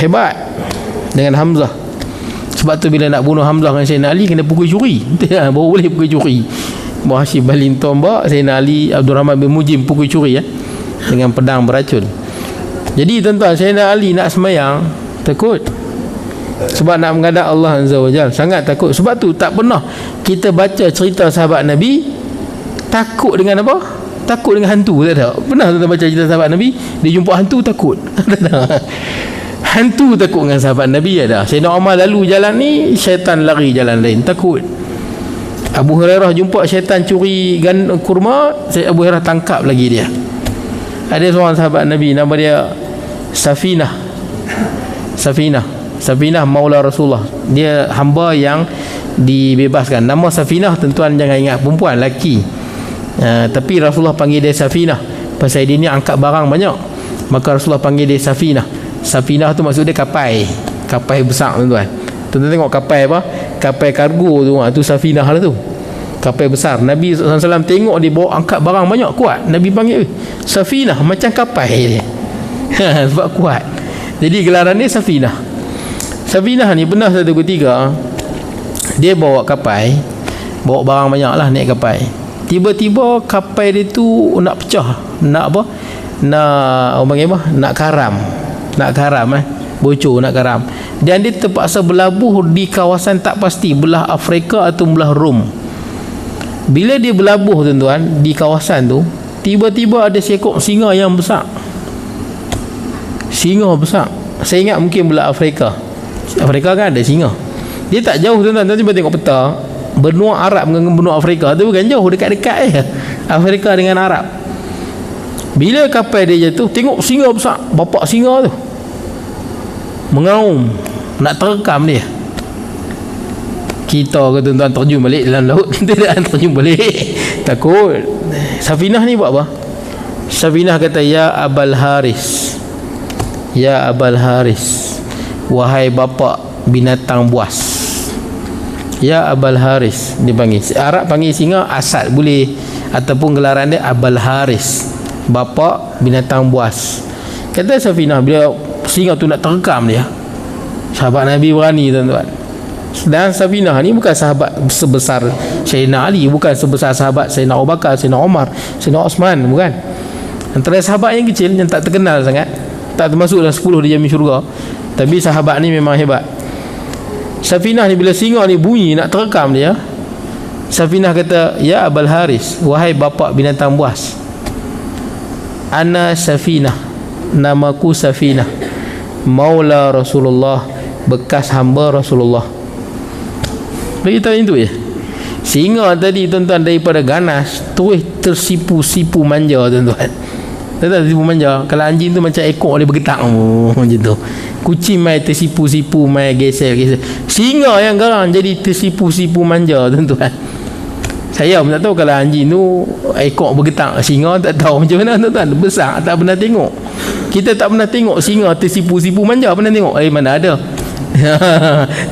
hebat dengan Hamzah. Sebab tu bila nak bunuh Hamzah dengan Sayyidina Ali kena pukul curi. Baru boleh pukul curi. Muhasyib Balin tombak, Sayyidina Ali, Abdul Rahman bin Mujim pukul curi dengan pedang beracun. Jadi tuan-tuan, Sayyidina Ali nak semayang takut. Sebab nak menghadap Allah Azza wa Jalla, sangat takut. Sebab tu tak pernah kita baca cerita sahabat Nabi takut dengan apa? Takut dengan hantu, tak ada. Pernah tuan-tuan baca cerita sahabat Nabi dia jumpa hantu takut? Hantu takut dengan sahabat Nabi ada. Sayyidina Umar lalu jalan ni, syaitan lari jalan lain, takut. Abu Hurairah jumpa syaitan curi kurma, Abu Hurairah tangkap lagi dia. Ada seorang sahabat Nabi nama dia Safinah Maula Rasulullah. Dia hamba yang dibebaskan. Nama Safinah tuan-tuan jangan ingat perempuan, lelaki. Tapi Rasulullah panggil dia Safinah pasal dia ni angkat barang banyak. Maka Rasulullah panggil dia Safinah. Safinah tu maksud dia kapal besar tuan-tuan. Tuan-tuan tengok kapal apa? Kapal kargo tu Safinah lah tu. Kapal besar. Nabi SAW tengok dia bawa angkat barang banyak, kuat. Nabi panggil Safinah, macam kapal dia. Sebab kuat. Jadi gelaran dia Safinah. Safinah ni pernah satu ketika dia bawa kapal, bawa barang banyak lah, naik kapal. Tiba-tiba kapal dia tu nak pecah, nak apa? Nak karam. Bocor, nak karam. Dan dia terpaksa berlabuh di kawasan tak pasti, belah Afrika atau belah Rom. Bila dia berlabuh tuan-tuan di kawasan tu, tiba-tiba ada seekor singa yang besar. Singa besar. Saya ingat mungkin belah Afrika kan ada singa. Dia tak jauh tuan-tuan. Tiba-tiba tengok peta, benua Arab dengan benua Afrika tu bukan jauh, dekat-dekat je Afrika dengan Arab. Bila kapal dia jatuh, tengok singa besar, bapak singa tu mengaum, nak terekam dia. Kita ke tuan-tuan terjun balik dalam laut? Tidak, terjun balik, takut. Safinah ni buat apa? Safinah kata, Ya Abul Haris, wahai bapak binatang buas. Ya Abul Haris dipanggil. Arab panggil singa Asad boleh, ataupun gelaran dia Abul Haris, bapak binatang buas. Kata Safinah, bila singa tu nak terekam dia, sahabat Nabi berani tuan-tuan. Dan Safinah ni bukan sahabat sebesar Sayyidina Ali, bukan sebesar sahabat Sayyidina Abu Bakar, Sayyidina Umar, Sayyidina Osman, bukan. Antara sahabat yang kecil, yang tak terkenal sangat, tak termasuk dalam 10 di jamin syurga. Tapi sahabat ni memang hebat. Safinah ni bila singa ni bunyi nak terekam dia, Safinah kata, Ya Abul Haris, wahai bapak binatang buas, Ana Safinah, namaku Safinah, Maula Rasulullah, bekas hamba Rasulullah. Beritahu itu je. Singa tadi tuan-tuan daripada ganas terus tersipu-sipu manja tuan-tuan. Tersipu manja. Kalau anjing tu macam ekor dia bergetak macam tu. Kucing mai tersipu-sipu, mai geser. Singa yang garang jadi tersipu-sipu manja tuan-tuan. Saya pun tak tahu kalau anjing tu ekor bergetak, singa tak tahu macam mana tuan-tuan. Besar tak pernah tengok. Kita tak pernah tengok singa tersipu-sipu manja, pernah tengok? Mana ada.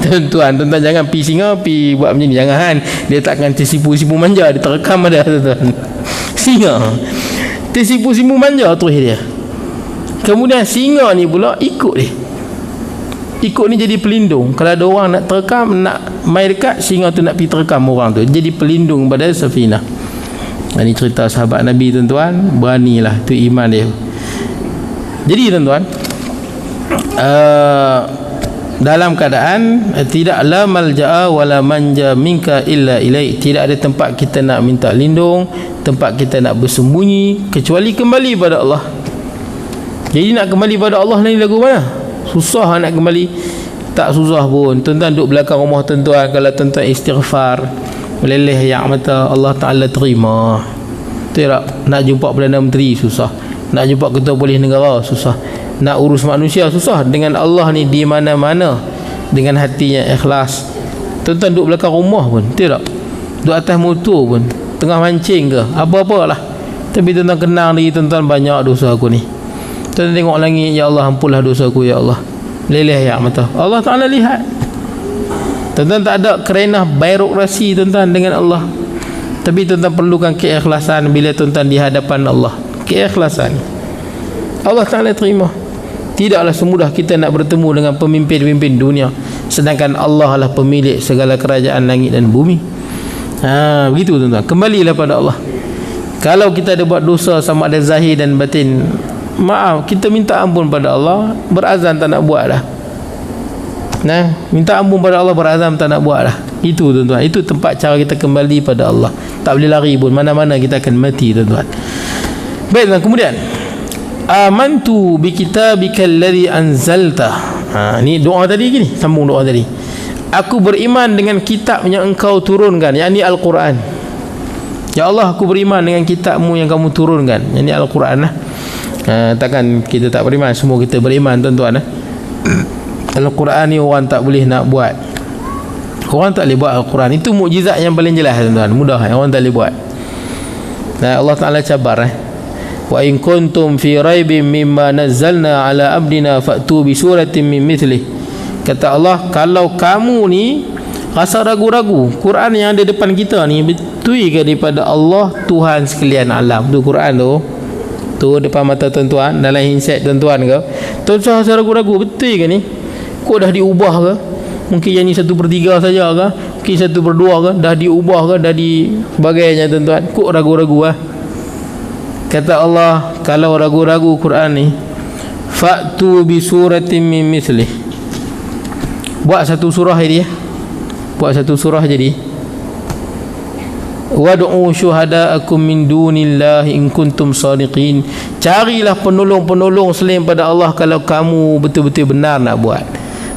Tuan-tuan jangan pi singa pi buat macam ni, jangan. Dia takkan tersipu-sipu manja, dia terekam ada tuan-tuan. Singa tersipu-sipu manja terus dia. Kemudian singa ni pula ikut dia. Ikut ni jadi pelindung. Kalau ada orang nak terekam, nak mai dekat, singa tu nak pergi terekam orang tu, jadi pelindung pada safinah. Ini cerita sahabat Nabi tuan-tuan. Beranilah, tu iman dia. Jadi tuan-tuan, dalam keadaan tidak la malja'a wala manja minka illa ilaik, tidak ada tempat kita nak minta lindung, tempat kita nak bersembunyi kecuali kembali pada Allah. Jadi nak kembali pada Allah ni lagu mana? Susah nak kembali? Tak susah pun. Tuan-tuan duduk belakang rumah tuan-tuan, kalau tuan-tuan istighfar, meleleh yang mata, Allah Ta'ala terima. Tak? Nak jumpa Perdana Menteri susah, nak jumpa Ketua Polis Negara susah, nak urus manusia susah. Dengan Allah ni di mana-mana, dengan hatinya ikhlas. Tuan-tuan duduk belakang rumah pun, tak? Duduk atas motor pun, tengah mancing ke, apa-apalah, tapi tuan-tuan kenang diri tuan-tuan, banyak dosa aku ni. Tuan tengok langit, ya Allah ampunlah dosaku ya Allah. Leleh ya mata, Allah Ta'ala lihat. Tuan-tuan tak ada kerenah birokrasi tuan-tuan dengan Allah, tapi tuan-tuan perlukan keikhlasan bila tuan-tuan di hadapan Allah. Keikhlasan Allah Ta'ala terima. Tidaklah semudah kita nak bertemu dengan pemimpin-pemimpin dunia, sedangkan Allah lah pemilik segala kerajaan langit dan bumi. Begitu tuan-tuan. Kembalilah pada Allah. Kalau kita ada buat dosa sama ada zahir dan batin, maaf, kita minta ampun pada Allah, berazam tak nak buat dah. Minta ampun pada Allah, berazam tak nak buat dah. Itu tuan-tuan, itu tempat cara kita kembali pada Allah. Tak boleh lari pun, mana-mana kita akan mati tuan-tuan. Baik tuan, kemudian amantu bi kitabikal ladzi anzalta. Ni doa tadi gini, sambung doa tadi. Aku beriman dengan kitab yang engkau turunkan, yakni Al-Quran. Ya Allah, aku beriman dengan kitabmu yang kamu turunkan, yakni Al-Quran lah. Takkan kita tak beriman? Semua kita beriman tuan-tuan. Al-Quran ni orang tak boleh nak buat, orang tak boleh buat Al-Quran. Itu mukjizat yang paling jelas tuan-tuan, mudah, orang tak boleh buat. Allah Ta'ala cabar wa in kuntum fi raibin mimma nazzalna ala abdina fa'tu bi suratin min mithlih. Kata Allah, kalau kamu ni rasa ragu-ragu, Quran yang ada depan kita ni betul ke daripada Allah Tuhan sekalian alam? Tu Quran tu depan mata tuan-tuan, dalam handset tuan-tuan ke, tuan-tuan rasa ragu-ragu, betul ke ni? Kok dah diubah ke? Mungkin yang ni 1/3 saja ke, mungkin 1/2 ke, dah diubah ke, dah di sebagainya tuan-tuan. Kok ragu-ragu Kata Allah, kalau ragu-ragu Quran ni, fa'tu bi suratin min mithlih. Buat satu surah dia. Buat satu surah jadi. Wad'u syuhada'akum min dunillahi in kuntum shadiqin. Carilah penolong-penolong selain pada Allah kalau kamu betul-betul benar nak buat.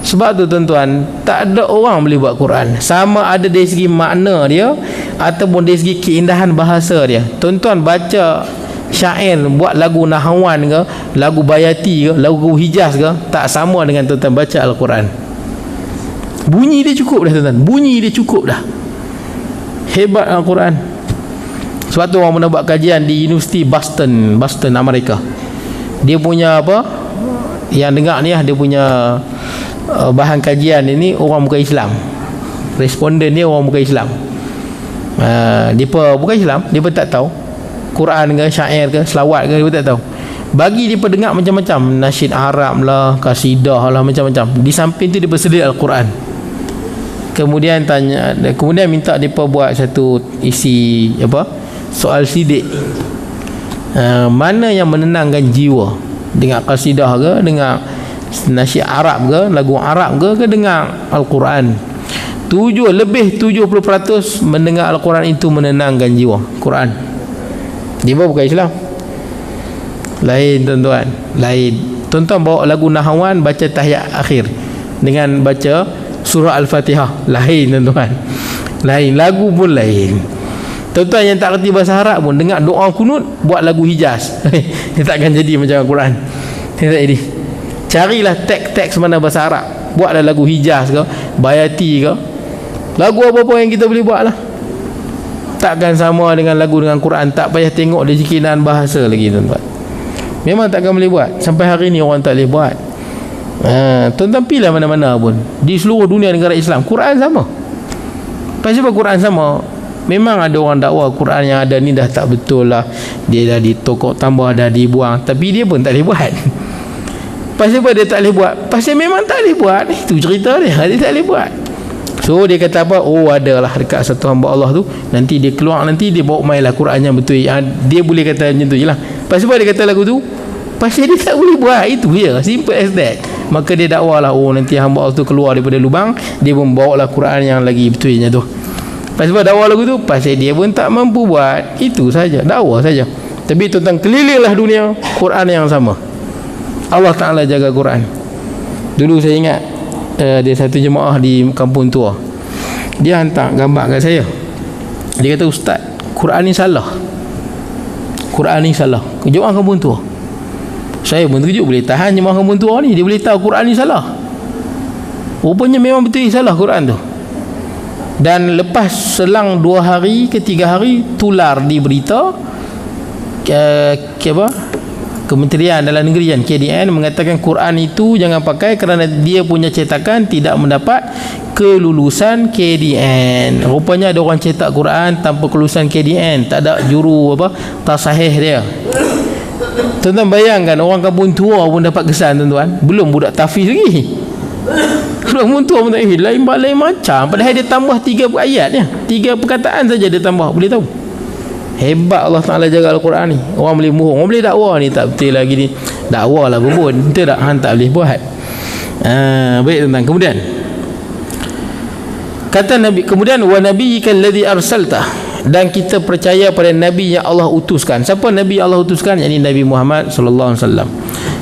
Sebab tu tuan-tuan, tak ada orang boleh buat Quran, sama ada dari segi makna dia ataupun dari segi keindahan bahasa dia. Tuan-tuan baca syair, buat lagu Nahwan ke, lagu Bayati ke, lagu Hijaz ke, tak sama dengan tuan-tuan baca Al-Quran. Bunyi dia cukup dah tuan-tuan, bunyi dia cukup dah. Hebat Al-Quran. Sebab tu orang pernah buat kajian di Universiti Boston, Amerika. Dia punya apa, yang dengar ni dia punya bahan kajian ini orang bukan Islam. Responden dia orang bukan Islam. Dia bukan Islam, dia pun tak tahu Quran ke, syair ke, selawat ke, dia pun tak tahu. Bagi dia dengar macam-macam, nasyid Arab lah, kasidah lah, macam-macam. Di samping tu dia bersedia Al-Quran. Kemudian minta dia buat satu isi apa, soal sidik, mana yang menenangkan jiwa, dengan kasidah ke, dengan nasyid Arab ke, lagu Arab ke dengan Al-Quran. Lebih 70% mendengar Al-Quran itu menenangkan jiwa. Quran dia bukan Islam. Lain tuan-tuan, lain. Tuan-tuan bawa lagu Nahwan, baca tahiyat akhir dengan baca surah Al-Fatihah, lain tuan-tuan. Lain, lagu pun lain. Tuan-tuan yang tak reti bahasa Arab pun dengar doa kunut, buat lagu Hijaz. Dia takkan jadi macam Al-Quran. Dia tak jadi. Carilah teks-teks mana bahasa Arab, buatlah lagu Hijaz ke, Bayati ke, lagu apa-apa yang kita boleh buat lah. takkan sama dengan lagu dengan Quran. Tak payah tengok dia jikinan bahasa lagi tuan-tuan. Memang takkan boleh buat. Sampai hari ni orang tak boleh buat. Tuan-tuan pilih mana-mana pun di seluruh dunia negara Islam, Quran sama. Pasal apa Quran sama? Memang ada orang dakwa Quran yang ada ni dah tak betul lah, dia dah ditokok tambah, dah dibuang, tapi dia pun tak boleh buat. Pasal apa dia tak boleh buat? Pasal memang tak boleh buat. Itu cerita dia tak boleh buat. So dia kata apa? Oh, adalah dekat satu hamba Allah tu, nanti dia keluar, nanti dia bawa mainlah Quran yang betul. Dia boleh kata macam tu je lah. Pasal apa dia kata lagu tu? Pasal dia tak boleh buat. Itu je, simple as that. Maka dia dakwalah, oh nanti hamba Allah tu keluar daripada lubang, dia pun bawa lah Quran yang lagi betulnya tu. Pasal apa dakwah lagu tu? Pasal dia pun tak mampu buat. Itu saja, dakwah saja. Tapi tentang kelilinglah dunia, Quran yang sama. Allah Ta'ala jaga Quran. Dulu saya ingat ada satu jemaah di kampung tua, dia hantar gambar kat saya. Dia kata, Ustaz, Quran ni salah. Quran ni salah. Jemaah kampung tua. Saya pun terkejut, boleh tahan jemaah kampung tua ni, dia boleh tahu Quran ni salah. Rupanya memang betul salah Quran tu. Dan lepas selang 2 hari ke 3 hari, tular di berita Kementerian Dalam Negeri KDN mengatakan Quran itu jangan pakai kerana dia punya cetakan tidak mendapat kelulusan KDN. Rupanya ada orang cetak Quran tanpa kelulusan KDN, tak ada juru tasahih dia. Tuan-tuan bayangkan, orang kampung tua pun dapat kesan tuan-tuan, belum budak tahfiz lagi. Budak kampung tua pun tak lain macam. Padahal dia tambah 3 ayat ya, 3 perkataan saja dia tambah, boleh tahu. Hebat Allah Ta'ala jaga Al-Quran ni. Orang boleh mohon, orang boleh dakwa ni tak betul lagi ni, dakwa lah pun betul tak, tak boleh buat. Baik tuan-tuan. Kemudian kata Nabi, kemudian wa nabiyyikal ladzi arsalta, dan kita percaya pada nabi yang Allah utuskan. Siapa nabi yang Allah utuskan? Yakni Nabi Muhammad sallallahu alaihi wasallam.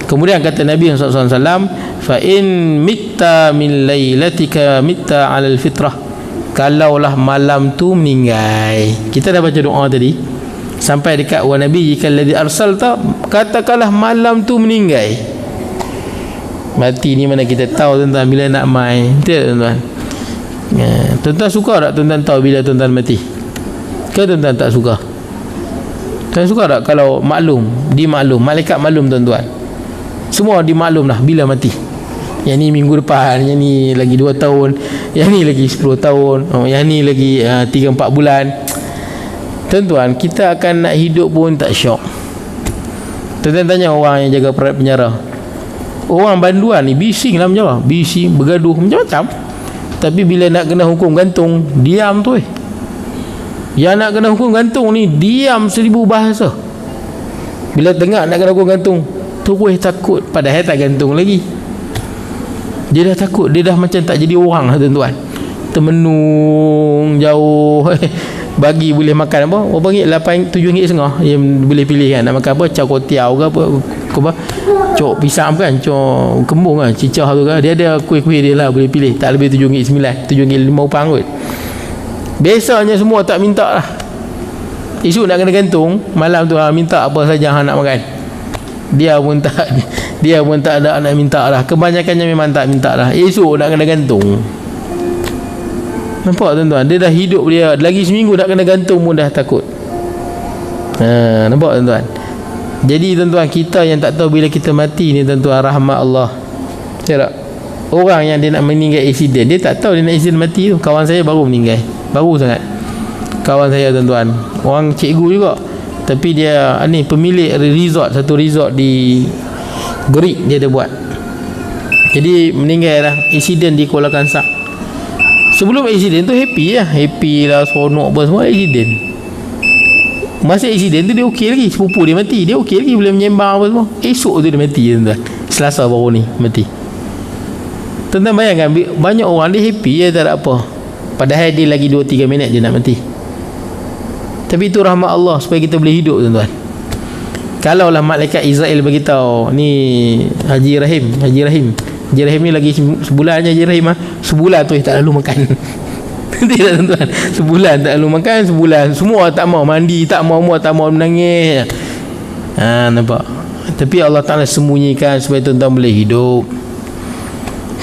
Kemudian kata Nabi sallallahu alaihi wasallam, fa in mitta min lailatika mitta 'alal fitrah, kalaulah malam tu meninggal. Kita dah baca doa tadi sampai dekat wa nabiyyikal ladzi arsalta, katakanlah malam tu meninggal. Mati ni mana kita tahu tuan-tuan bila nak mai. Betul tuan-tuan. Tuan-tuan suka tak tuan-tuan tahu bila tuan-tuan mati? Ke tuan-tuan tak suka? Tuan suka tak kalau maklum, dimaklum, malaikat maklum tuan-tuan, semua dimaklum dah bila mati. Yang ni minggu depan, yang ni lagi 2 tahun, yang ni lagi 10 tahun, yang ni lagi 3-4 bulan. Tuan-tuan, kita akan nak hidup pun tak syok. Tuan-tuan tanya orang yang jaga perat penjara, orang banduan ni bising lah penjara, bising, bergaduh macam-macam. Tapi bila nak kena hukum gantung, diam tu. Yang nak kena hukum gantung ni diam 1000 bahasa. Bila tengah nak kena hukum gantung, terus takut, padahal tak gantung lagi. Dia dah takut, dia dah macam tak jadi orang lah tuan-tuan. Termenung jauh. Bagi boleh makan apa? Berapa ringgit? 8, 7 ringgit setengah. Dia boleh pilih kan, nak makan apa? Cau kotiau ke apa? Cok pisang kan, cok kembung kan, cicah tu kan. Dia ada kuih-kuih dia lah, boleh pilih. Tak lebih 7 ringgit 9, 7 ringgit 5 pound kot. Biasanya semua tak minta lah. Esok nak kena gantung, malam tu minta apa saja nak makan. Dia pun tak ada nak minta lah. Kebanyakannya memang tak minta lah. Esok nak kena gantung. Nampak tuan-tuan, dia dah hidup dia lagi seminggu nak kena gantung pun dah takut. Nampak tuan-tuan. Jadi tuan-tuan, kita yang tak tahu bila kita mati ni tuan-tuan, rahmat Allah. Betul tak? Orang yang dia nak meninggal accident, dia tak tahu dia nak accident mati tu. Kawan saya baru meninggal, baru sangat. Kawan saya tuan-tuan, orang cikgu juga, tapi dia ni pemilik resort, satu resort di Greek dia ada buat. Jadi meninggal lah, accident di Kuala Kangsar. Sebelum accident tu happy lah, seronok apa semua. Accident, masa accident tu dia okey lagi, sepupu dia mati, dia okey lagi, boleh menyembang apa semua. Esok tu dia mati tuan-tuan, Selasa baru ni mati. Tuan-tuan bayangkan, banyak orang dia happy tak ada apa, padahal dia lagi 2-3 minit je nak mati. Tapi itu rahmat Allah supaya kita boleh hidup tuan-tuan. Kalaulah malaikat Israel beritahu ni Haji Rahim ni lagi sebulan je, Haji Rahim sebulan tu tak lalu makan. Tidak tuan-tuan, sebulan tak lalu makan, sebulan semua tak mau mandi, tak mau muat, tak mau menangis. Nampak. Tapi Allah Ta'ala sembunyikan supaya tuan-tuan boleh hidup.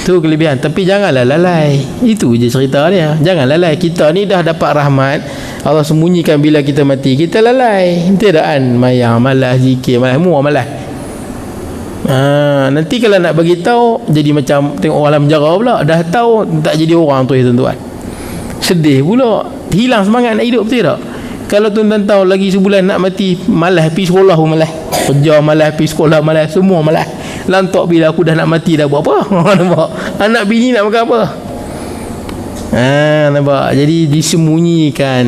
Tu kelebihan. Tapi janganlah lalai. Itu je cerita dia. Jangan lalai. Kita ni dah dapat rahmat, Allah sembunyikan bila kita mati, kita lalai. Tidak kan? Mayang, malas, zikir, malas, semua malas. Nanti kalau nak bagi tahu jadi macam tengok orang dalam penjara pula. Dah tahu tak jadi orang tu tuan-tuan. Sedih pula. Hilang semangat nak hidup, betul tak? Kalau tuan-tuan tahu lagi sebulan nak mati, malas pergi sekolah pun malas. Kerja malas, pergi sekolah malas, semua malas. Lantak bila aku dah nak mati dah buat apa? Nampak? Anak bini nak makan apa? Nampak? Jadi disembunyikan.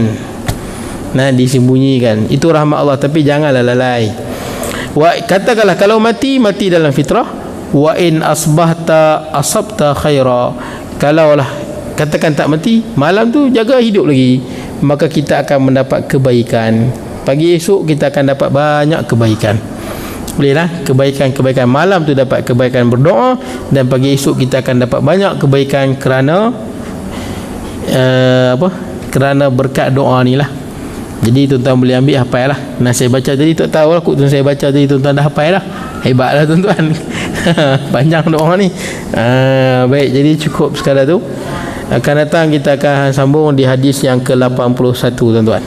Disembunyikan. Itu rahmat Allah, tapi janganlah lalai. Katakanlah kalau mati dalam fitrah. Wa in asbahta asabta khaira. Kalaulah katakan tak mati, malam tu jaga hidup lagi, maka kita akan mendapat kebaikan. Pagi esok kita akan dapat banyak kebaikan. Bolehlah, kebaikan-kebaikan malam tu dapat kebaikan berdoa, dan pagi esok kita akan dapat banyak kebaikan kerana kerana berkat doa ni lah. Jadi tuan-tuan boleh ambil hafal lah. Saya baca tadi tak tahu lah, tuan saya baca tadi tuan-tuan dah hafal lah. Hebatlah tuan-tuan. Panjang doa ni. Baik, jadi cukup sekadar tu. Akan datang kita akan sambung di hadis yang ke-81 tuan-tuan.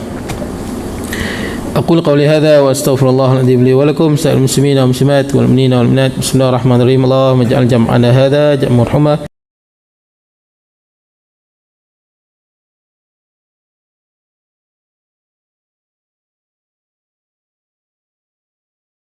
أقول قولي هذا وأستغفر الله العظيم لي ولكم سائر المسلمين والمسلمات والمؤمنين والمؤمنات بسم الله الرحمن الرحيم اللهم اجعل جمعنا هذا جمع مرحوما